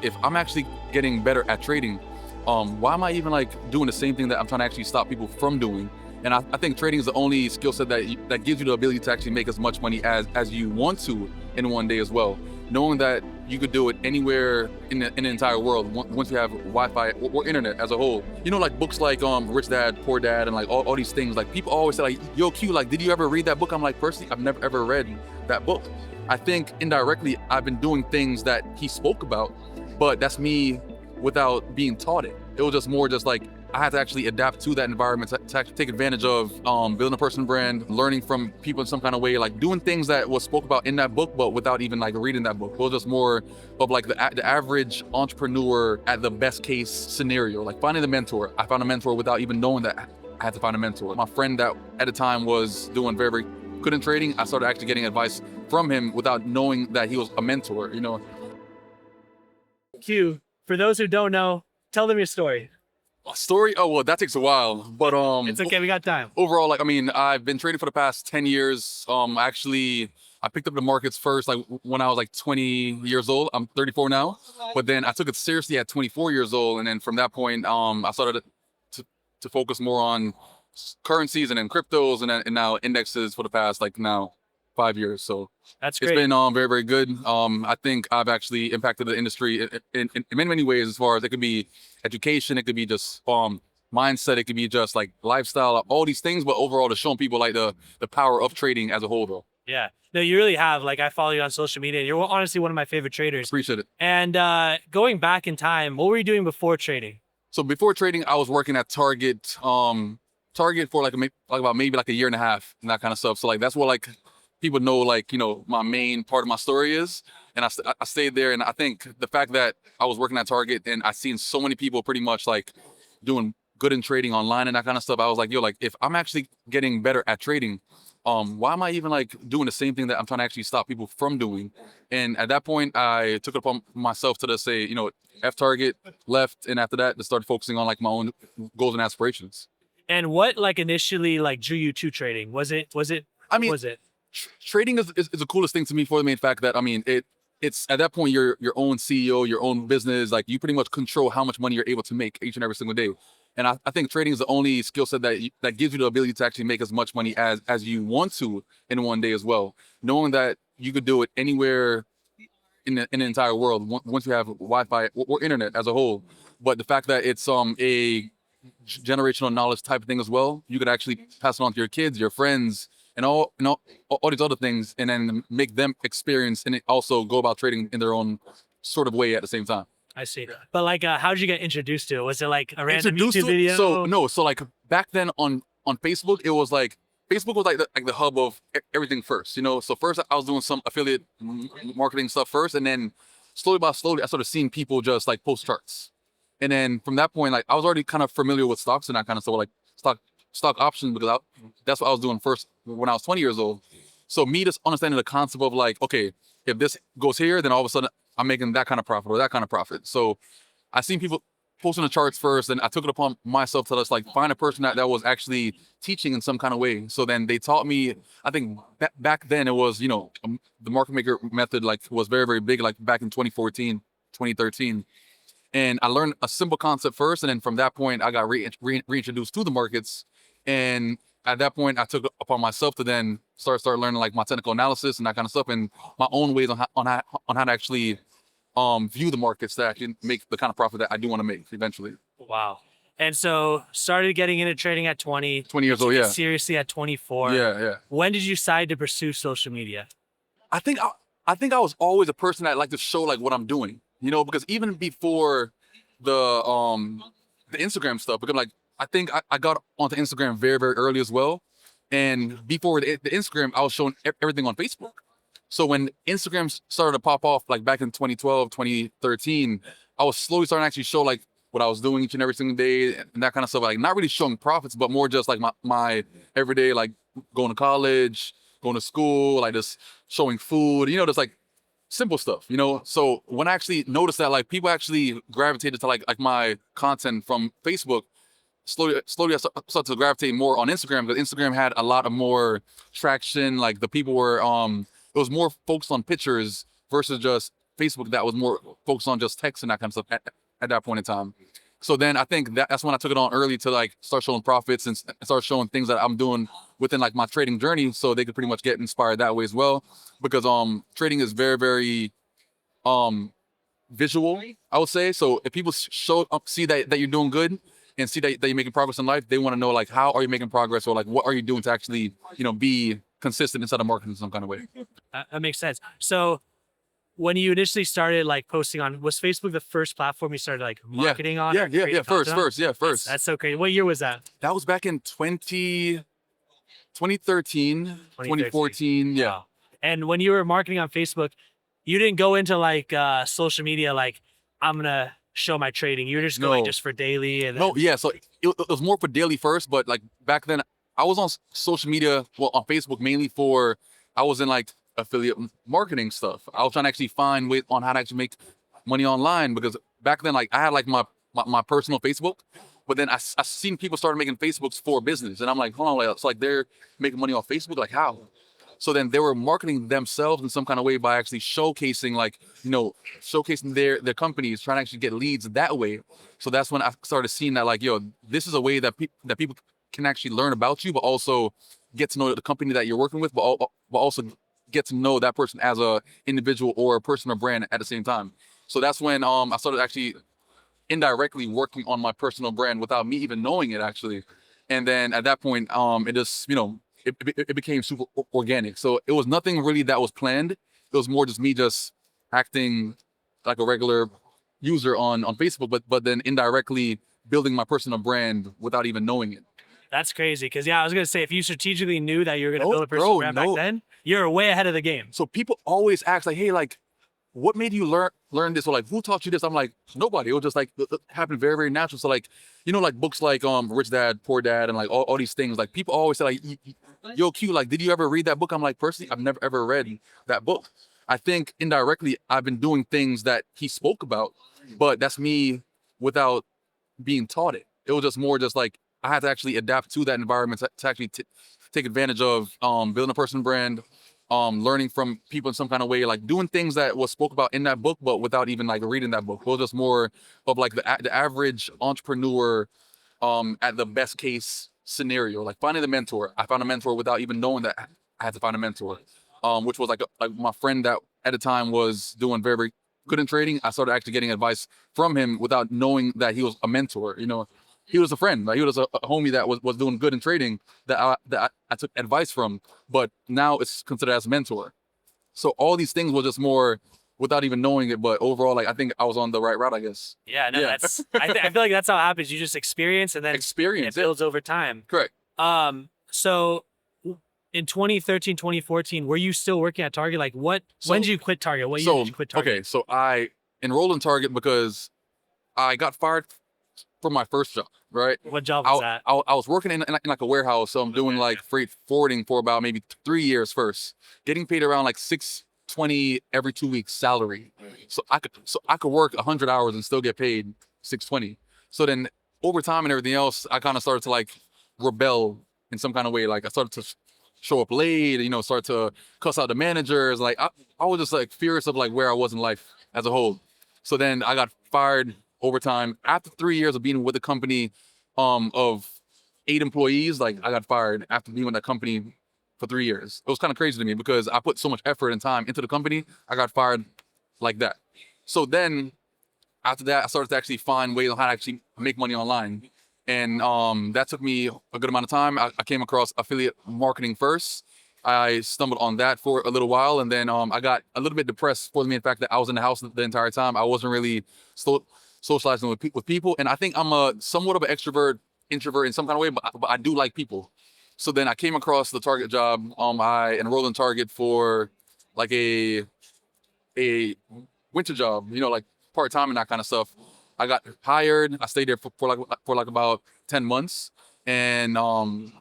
If I'm actually getting better at trading, why am I even like doing the same thing that I'm trying to actually stop people from doing? And I think trading is the only skill set that gives you the ability to actually make as much money as you want to in one day as well. Knowing that you could do it anywhere in the entire world once you have Wi-Fi or internet as a whole. You know, like books like Rich Dad, Poor Dad, and like all these things. Like people always say like, yo Q, like did you ever read that book? I'm like, personally, I've never ever read that book. I think indirectly I've been doing things that he spoke about, but that's me without being taught it. It was just more just like I had to actually adapt to that environment to actually take advantage of building a personal brand, learning from people in some kind of way, like doing things that was spoke about in that book, but without even like reading that book. It was just more of like the average entrepreneur at the best case scenario, like finding the mentor. I found a mentor without even knowing that I had to find a mentor. My friend that at the time was doing very, very good in trading, I started actually getting advice from him without knowing that he was a mentor, you know. Q, for those who don't know, tell them your story. A story? Oh, well, that takes a while, but It's okay, we got time. overall, like, I mean, I've been trading for the past 10 years. Actually, I picked up the markets first, like when I was like 20 years old. I'm 34 now, but then I took it seriously at 24 years old. And then from that point, I started to focus more on currencies and then cryptos and now indexes for the past like now 5 years. So That's it's great. been very, very good. I think I've actually impacted the industry in many, many ways, as far as it could be education, it could be just mindset, it could be just like lifestyle, all these things, but overall to showing people like the power of trading as a whole though. Yeah. No, you really have. Like, I follow you on social media, and you're honestly one of my favorite traders. Appreciate it. And going back in time, what were you doing before trading? So before trading, I was working at Target, Target for like about maybe like a year and a half and that kind of stuff. So like that's what like people know, like, you know, my main part of my story is. And I stayed there, and I think the fact that I was working at Target and I seen so many people pretty much like doing good in trading online and that kind of stuff, I was like, yo, like if I'm actually getting better at trading, why am I even like doing the same thing that I'm trying to actually stop people from doing? And at that point, I took it upon myself to just say, you know, F Target, left, and after that, to start focusing on like my own goals and aspirations. And what like initially like drew you to trading? Was it I mean, was it? trading is the coolest thing to me for the main fact that, I mean, it's at that point you're your own CEO, your own business. Like you pretty much control how much money you're able to make each and every single day. And I think trading is the only skill set that gives you the ability to actually make as much money as you want to in one day as well. Knowing that you could do it anywhere in the entire world once you have Wi-Fi or internet as a whole. But the fact that it's a generational knowledge type of thing as well, you could actually pass it on to your kids, your friends, and all these other things, and then make them experience and also go about trading in their own sort of way at the same time. I see. But like, how did you get introduced to it? Was it like a random Introduced YouTube to it? video? So no, so like back then on Facebook, it was like Facebook was like the hub of everything first, you know. So first I was doing some affiliate marketing stuff first, and then slowly by slowly I started seeing people just like post charts, and then from that point, like I was already kind of familiar with stocks and that kind of stuff, like stock options, because that's what I was doing first when I was 20 years old. So me just understanding the concept of like, okay, if this goes here, then all of a sudden I'm making that kind of profit or that kind of profit. So I seen people posting the charts first, and I took it upon myself to just like find a person that was actually teaching in some kind of way. So then they taught me, I think back then it was, you know, the market maker method like was very, very big, like back in 2014, 2013. And I learned a simple concept first, and then from that point, I got reintroduced to the markets. And at that point, I took it upon myself to then start learning like my technical analysis and that kind of stuff, and my own ways on how to actually view the markets that actually make the kind of profit that I do want to make eventually. Wow. And so started getting into trading at 20. 20 years old, yeah. Seriously at 24. Yeah. When did you decide to pursue social media? I think I was always a person that liked to show like what I'm doing, you know, because even before the Instagram stuff, because like I think I got onto Instagram very, very early as well. And before the Instagram, I was showing everything on Facebook. So when Instagram started to pop off, like back in 2012, 2013, I was slowly starting to actually show like what I was doing each and every single day and that kind of stuff. Like not really showing profits, but more just like my everyday, like going to college, going to school, like just showing food, you know, just like simple stuff, you know? So when I actually noticed that like people actually gravitated to like my content from Facebook, slowly I started to gravitate more on Instagram, because Instagram had a lot of more traction. Like the people were, it was more focused on pictures versus just Facebook that was more focused on just text and that kind of stuff at that point in time. So then I think that's when I took it on early to like start showing profits and start showing things that I'm doing within like my trading journey, so they could pretty much get inspired that way as well. Because trading is very, very visual, I would say. So if people see that you're doing good and see that you're making progress in life, they want to know like, how are you making progress, or like what are you doing to actually, be consistent inside of marketing in some kind of way. That makes sense. So when you initially started like posting on, was Facebook the first platform you started like marketing on? Yeah. First. That's so crazy. What year was that? That was back in 2013, 2014. Yeah. Wow. And when you were marketing on Facebook, you didn't go into like social media like, I'm gonna show my trading. You were just going just for daily and no, yeah. So it was more for daily first, but like back then I was on social media, well, on Facebook mainly for, I was in like affiliate marketing stuff. I was trying to actually find ways on how to actually make money online, because back then like I had like my personal Facebook, but then I seen people started making Facebooks for business, and I'm like, hold on, like, it's like they're making money off Facebook, like how? So then they were marketing themselves in some kind of way by actually showcasing like, showcasing their companies, trying to actually get leads that way. So that's when I started seeing that like, yo, this is a way that people can actually learn about you, but also get to know the company that you're working with, but also get to know that person as a individual or a person or brand at the same time. So that's when I started actually indirectly working on my personal brand without me even knowing it actually. And then at that point, it just, it became super organic. So it was nothing really that was planned. It was more just me just acting like a regular user on Facebook, but then indirectly building my personal brand without even knowing it. That's crazy. Because I was gonna say, if you strategically knew that you were gonna build a personal brand back then, you're way ahead of the game. So people always ask like, hey, like, what made you learn this, or like, who taught you this? I'm like, nobody. It was just like, it happened very, very natural. So like, like books like Rich Dad, Poor Dad, and like all these things. Like people always say like, yo, Q, like, did you ever read that book? I'm like, personally, I've never ever read that book. I think indirectly I've been doing things that he spoke about, but that's me without being taught it. It was just more just like I had to actually adapt to that environment to actually take advantage of building a personal brand, learning from people in some kind of way, like doing things that was spoke about in that book, but without even like reading that book. It was just more of like the average entrepreneur at the best case scenario, like finding the mentor. I found a mentor without even knowing that I had to find a mentor, which was like my friend that at the time was doing very, very good in trading. I started actually getting advice from him without knowing that he was a mentor. He was a friend. Like he was a homie that was doing good in trading that I took advice from, but now it's considered as a mentor. So all these things were just more without even knowing it, but overall, like I think I was on the right route, I guess. Yeah, no, that's I feel like that's how it happens. You just experience and then it builds over time. Correct. So in 2013, 2014, were you still working at Target? Like when did you quit Target? What year did you quit Target? Okay, so I enrolled in Target because I got fired from my first job, right? What job was that? I was working in like a warehouse, so I'm doing like freight forwarding for about maybe 3 years first, getting paid around like $620 every 2 weeks salary. So I could work 100 hours and still get paid $620. So then over time and everything else, I kind of started to like rebel in some kind of way. Like I started to show up late, start to cuss out the managers. Like I was just like furious of like where I was in life as a whole. So then I got fired over time. After 3 years of being with a company of 8 employees, like I got fired after being with that company for 3 years. It was kind of crazy to me because I put so much effort and time into the company. I got fired like that. So then after that, I started to actually find ways on how to actually make money online. And that took me a good amount of time. I came across affiliate marketing first. I stumbled on that for a little while, and then I got a little bit depressed for the mere fact that I was in the house the entire time. I wasn't really socializing with people, and I think I'm a somewhat of an introvert in some kind of way, but I do like people. So then I came across the Target job. I enrolled in Target for like a winter job, like part-time and that kind of stuff. I got hired. I stayed there for like about 10 months, and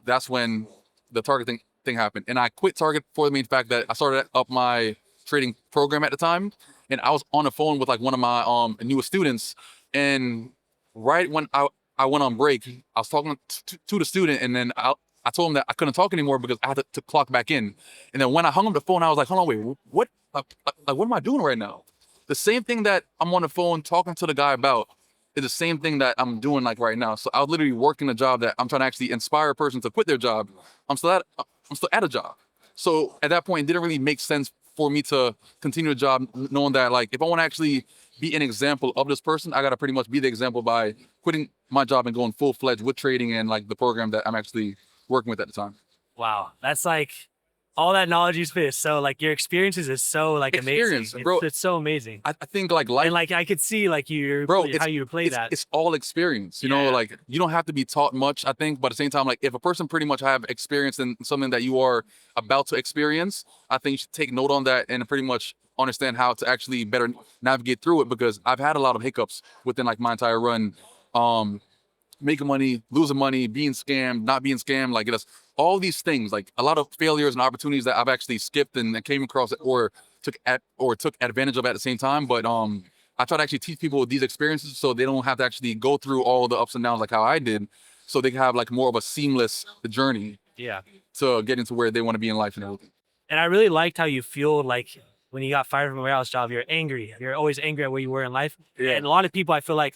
that's when the Target thing happened. And I quit Target for the main fact that I started up my trading program at the time, and I was on the phone with like one of my newest students, and right when I went on break, I was talking to the student, and then I told him that I couldn't talk anymore because I had to clock back in. And then when I hung up the phone, I was like, hold on, wait, what? Like, what am I doing right now? the same thing that I'm on the phone talking to the guy about is the same thing that I'm doing like right now. So I was literally working a job that I'm trying to actually inspire a person to quit their job. I'm still at a job. So at that point, it didn't really make sense for me to continue a job, knowing that like if I want to actually be an example of this person, I gotta pretty much be the example by quitting my job and going full-fledged with trading and like the program that I'm actually working with at the time. Wow, that's like all that knowledge you spit is so like your experiences is so like Experience, amazing. bro. It's so amazing. I think like life, And like I could see like you, bro, how you play that. it's all experience, you know, Yeah. like you don't have to be taught much, I think, but at the same time, like if a person pretty much have experience in something that you are about to experience, I think you should take note on that and pretty much understand how to actually better navigate through it, because I've had a lot of hiccups within like my entire run. Making money, losing money, being scammed, not being scammed, like it's all these things, like a lot of failures and opportunities that I've actually skipped and came across or took advantage of at the same time. But I try to actually teach people these experiences so they don't have to actually go through all the ups and downs like how I did, so they can have like more of a seamless journey Yeah. to get into where they want to be in life and everything. And I really liked how you feel like when you got fired from a warehouse job, you're angry. You're always angry at where you were in life. Yeah. And a lot of people I feel like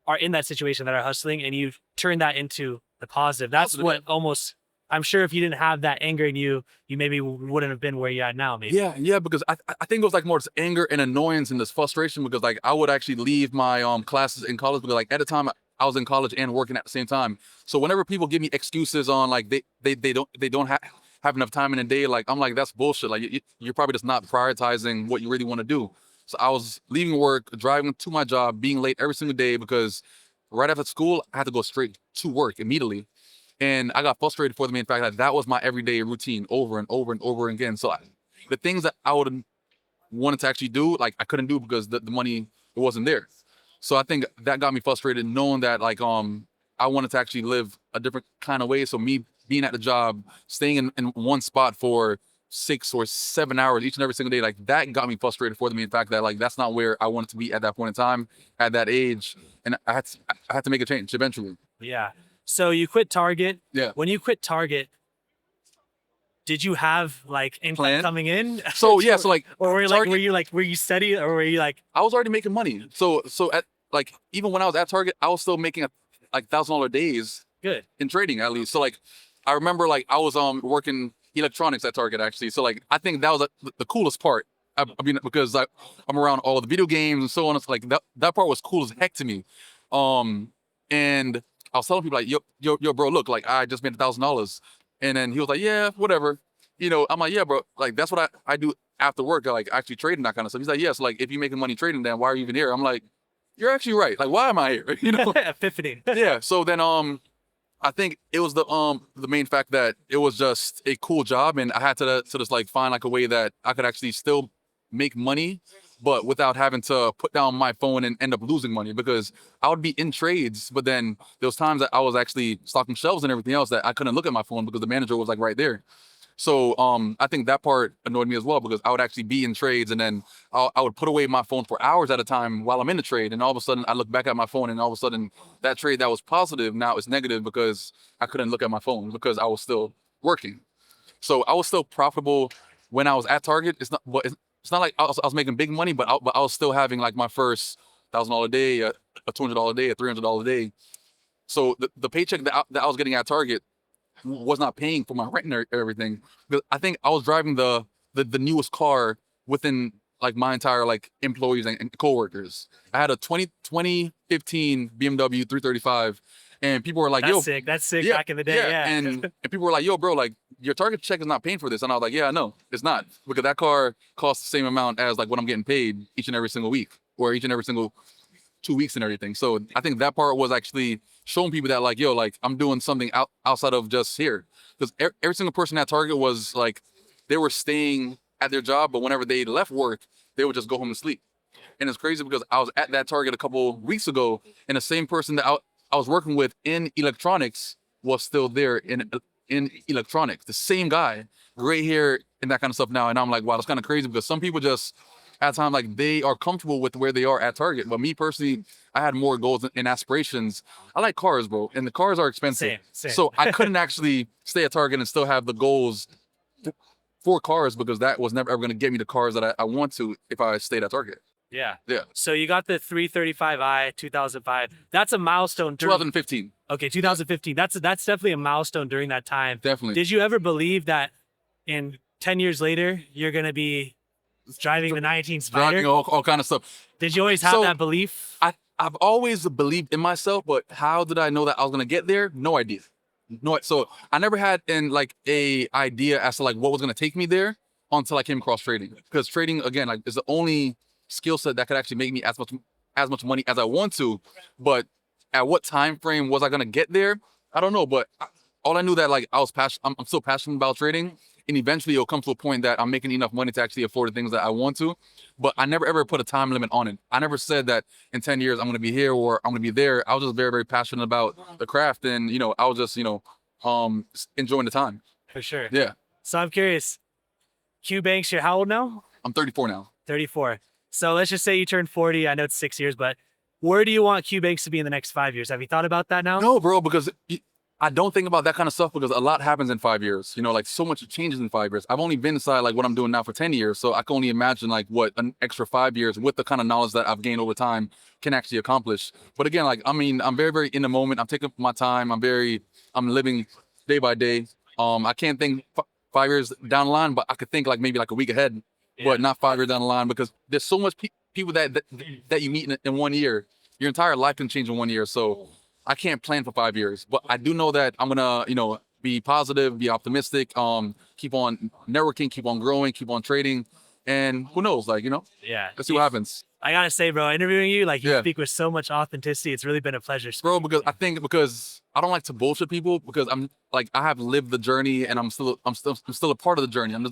are in that situation that are hustling, and you turn that into the positive. That's Positive. what almost, I'm sure if you didn't have that anger in you, you maybe wouldn't have been where you're at now, maybe. Yeah, because I think it was like more just anger and annoyance and this frustration, because like I would actually leave my classes in college because like at the time I was in college and working at the same time. So whenever people give me excuses on like they don't have enough time in a day, like I'm like, that's bullshit. Like you're probably just not prioritizing what you really want to do. So I was leaving work, driving to my job, being late every single day because right after school I had to go straight to work immediately. And I got frustrated for the main fact that that was my everyday routine over and over and over again. So the things that I would wanted to actually do, like I couldn't do because the money, it wasn't there. So I think that got me frustrated, knowing that like I wanted to actually live a different kind of way. So me being at the job, staying in one spot for 6 or 7 hours each and every single day, like that got me frustrated for the main fact that like that's not where I wanted to be at that point in time, at that age. And I had to make a change eventually. Yeah. So you quit Target. Yeah. When you quit Target, did you have like income Plan? coming in? So yeah, so like, or were you Target- like, were you steady, or were you like, I was already making money. So at like even when I was at Target, I was still making like $1,000 days good? in trading at least. So like I remember like I was working electronics at Target actually. So like I think that was the coolest part. I mean, because I'm around all the video games and so on. It's like that part was cool as heck to me. And I was telling people like, yo, bro, look, like I just made $1,000. And then he was like, yeah, whatever. You know, I'm like, yeah, bro, like that's what I do after work, like actually trading that kind of stuff. He's like, yes, like if you're making money trading, then why are you even here? I'm like, you're actually right. Like, why am I here? You know? Epiphany. Yeah. So then I think it was the main fact that it was just a cool job, and I had to just like find like a way that I could actually still make money, but without having to put down my phone and end up losing money, because I would be in trades, but then there was times that I was actually stocking shelves and everything else that I couldn't look at my phone because the manager was like right there. So I think that part annoyed me as well, because I would actually be in trades and then I would put away my phone for hours at a time while I'm in the trade, and all of a sudden I look back at my phone and all of a sudden that trade that was positive now is negative because I couldn't look at my phone because I was still working. So I was still profitable when I was at Target. It's not like I was making big money, but I was still having like my first $1,000 a day, a $200 a day, a $300 a day. So the paycheck that I was getting at Target was not paying for my rent and everything. Because I think I was driving the newest car within like my entire like employees and coworkers. I had a 2015 BMW 335, and people were like, That's "Yo, sick. That's sick yeah, back in the day." Yeah. And people were like, "Yo, bro, like your Target check is not paying for this." And I was like, "Yeah, no, it's not, because that car costs the same amount as like what I'm getting paid each and every single week, or each and every single 2 weeks and everything." So I think that part was actually showing people that like, yo, like I'm doing something outside of just here. Because every single person at Target was like, they were staying at their job, but whenever they left work, they would just go home and sleep. And it's crazy because I was at that Target a couple weeks ago, and the same person that I was working with in electronics was still there in electronics. The same guy, gray hair and that kind of stuff now. And I'm like, wow, that's kind of crazy, because some people just at time like they are comfortable with where they are at Target. But me personally, I had more goals and aspirations. I like cars, bro, and the cars are expensive. Same. So I couldn't actually stay at Target and still have the goals for cars, because that was never ever going to get me the cars that I want to if I stayed at Target. Yeah. Yeah. So you got the 335i 2005. That's a milestone. 2015. Okay, 2015. That's definitely a milestone during that time. Definitely. Did you ever believe that in 10 years later you're gonna be driving the 19 Spider? Driving all kind of stuff. Did you always have that belief? I've always believed in myself, but how did I know that I was gonna get there? No idea. No, so I never had a idea as to like what was gonna take me there until I came across trading. Because trading, again, like is the only skill set that could actually make me as much money as I want to. But at what time frame was I gonna get there? I don't know. But all I knew that like I was passionate. I'm still passionate about trading, and eventually it'll come to a point that I'm making enough money to actually afford the things that I want to. But I never ever put a time limit on it. I never said that in 10 years I'm gonna be here or I'm gonna be there. I was just very, very passionate about the craft, and I was just enjoying the time. For sure. Yeah. So I'm curious, Q Banks, you're how old now? I'm 34 now. 34. So let's just say you turn 40. I know it's 6 years, but where do you want Q Banks to be in the next 5 years? Have you thought about that now? No, bro, because I don't think about that kind of stuff because a lot happens in 5 years. Like so much changes in 5 years. I've only been inside like what I'm doing now for 10 years. So I can only imagine like what an extra 5 years with the kind of knowledge that I've gained over time can actually accomplish. But again, like, I mean, I'm very, very in the moment. I'm taking my time. I'm living day by day. I can't think 5 years down the line, but I could think like maybe like a week ahead, but not 5 years down the line because there's so much people that you meet in 1 year. Your entire life can change in 1 year. So I can't plan for 5 years, but I do know that I'm gonna, be positive, be optimistic, keep on networking, keep on growing, keep on trading, and who knows, like, Yeah. let's see what happens. I gotta say, bro, interviewing you, like you Yeah. speak with so much authenticity. It's really been a pleasure. Bro, because I don't like to bullshit people because I'm like, I have lived the journey and I'm still a part of the journey. I'm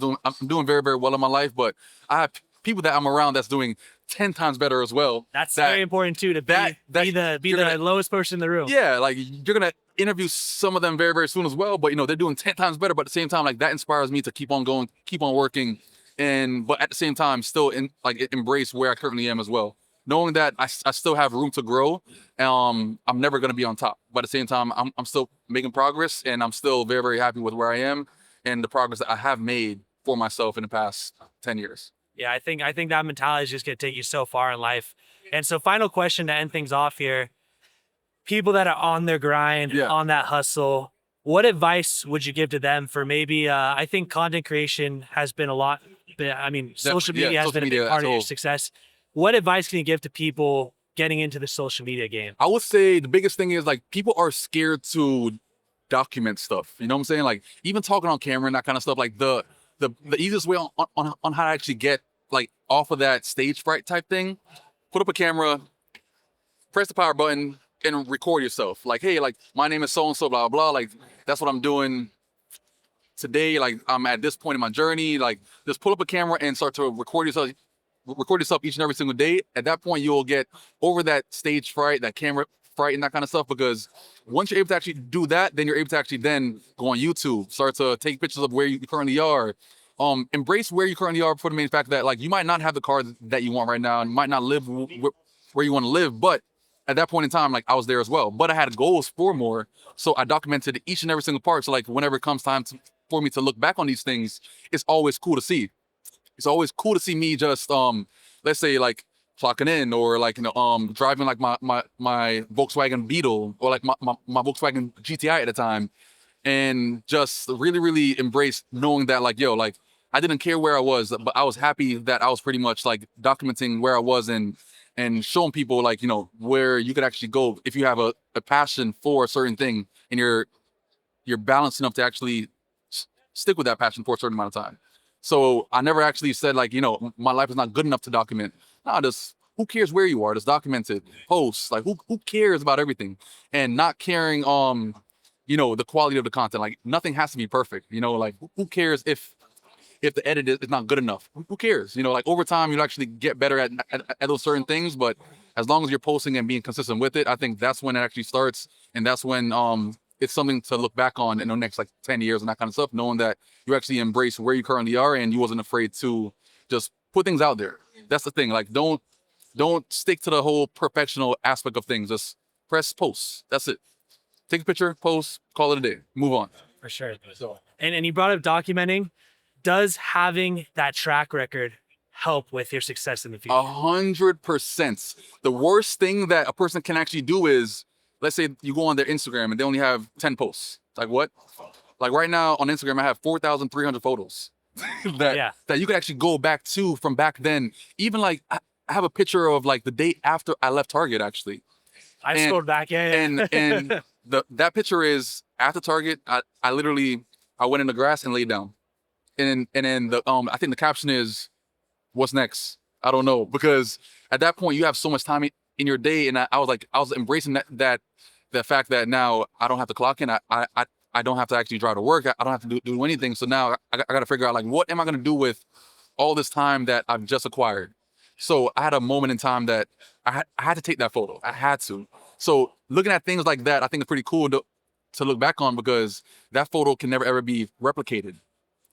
doing very, very well in my life, but I have people that I'm around that's doing 10 times better as well. That's very important too, to be the lowest person in the room. Yeah, like you're gonna interview some of them very, very soon as well, but they're doing 10 times better, but at the same time, like that inspires me to keep on going, keep on working, but at the same time still embrace where I currently am as well. Knowing that I still have room to grow. I'm never gonna be on top, but at the same time, I'm still making progress and I'm still very, very happy with where I am and the progress that I have made for myself in the past 10 years. Yeah, I think that mentality is just gonna take you so far in life. And so, final question to end things off here: people that are on their grind, on that hustle, what advice would you give to them for maybe? I think content creation has been a lot. I mean, social media has been a big part of your success. What advice can you give to people getting into the social media game? I would say the biggest thing is like people are scared to document stuff. You know what I'm saying? Like even talking on camera and that kind of stuff. Like the easiest way on how to actually get like off of that stage fright type thing, put up a camera, press the power button, and record yourself. Like, hey, like my name is so and so, blah blah. Like that's what I'm doing today. Like I'm at this point in my journey. Like just pull up a camera and start to record yourself each and every single day. At that point, you'll get over that stage fright, that camera fright, and that kind of stuff. Because once you're able to actually do that, then you're able to actually then go on YouTube, start to take pictures of where you currently are. Embrace where you currently are for the main fact that like you might not have the car that you want right now, and you might not live where you want to live, but at that point in time, like I was there as well. But I had goals for more, so I documented each and every single part. So like whenever it comes time for me to look back on these things, it's always cool to see. It's always cool to see me just let's say like clocking in or like driving like my Volkswagen Beetle or like my Volkswagen GTI at the time, and just really embrace knowing that like like I didn't care where I was, but I was happy that I was pretty much like documenting where I was and showing people like where you could actually go if you have a passion for a certain thing and you're balanced enough to actually stick with that passion for a certain amount of time. So I never actually said like, my life is not good enough to document. Nah, just who cares where you are? Just document it. Post. Like who cares about everything? And not caring the quality of the content. Like nothing has to be perfect. Like who cares if the edit is not good enough? Who cares? Like over time you'll actually get better at those certain things, but as long as you're posting and being consistent with it, I think that's when it actually starts, and that's when it's something to look back on in the next like 10 years and that kind of stuff, knowing that you actually embrace where you currently are and you wasn't afraid to just put things out there. That's the thing. Like don't stick to the whole perfectional aspect of things. Just press post. That's it. Take a picture, post, call it a day, move on. For sure. And you brought up documenting. Does having that track record help with your success in the future? 100%. The worst thing that a person can actually do is, let's say you go on their Instagram and they only have 10 posts. It's like, what? Like right now on Instagram, I have 4,300 photos that you could actually go back to from back then. Even like, I have a picture of like the day after I left Target, actually. I scrolled back, And that picture is after Target. I literally went in the grass and laid down. And then I think the caption is, "What's next?" I don't know, because at that point you have so much time in your day, and I was embracing that fact that now I don't have to clock in. I don't have to actually drive to work. I don't have to do anything. So now I got to figure out like, what am I going to do with all this time that I've just acquired? So I had a moment in time that I had to take that photo. I had to. So looking at things like that, I think it's pretty cool to look back on, because that photo can never ever be replicated.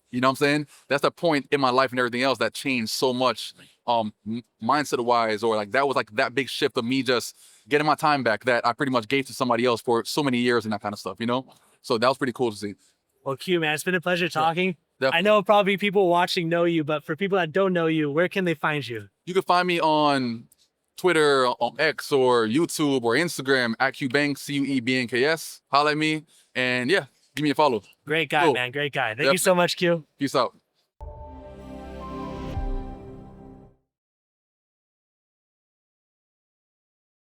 You know what I'm saying? That's the point in my life and everything else that changed so much, mindset wise, or like that was like that big shift of me just getting my time back that I pretty much gave to somebody else for so many years and that kind of stuff, you know? So that was pretty cool to see. Well, Q, man, it's been a pleasure talking. Yeah, I know probably people watching know you, but for people that don't know you, where can they find you? You can find me on Twitter, on X, or YouTube, or Instagram at QBanks, CUEBNKS. Holla at me, and yeah, give me a follow. Great guy, man. Great guy. Thank you so much, Q. Peace out.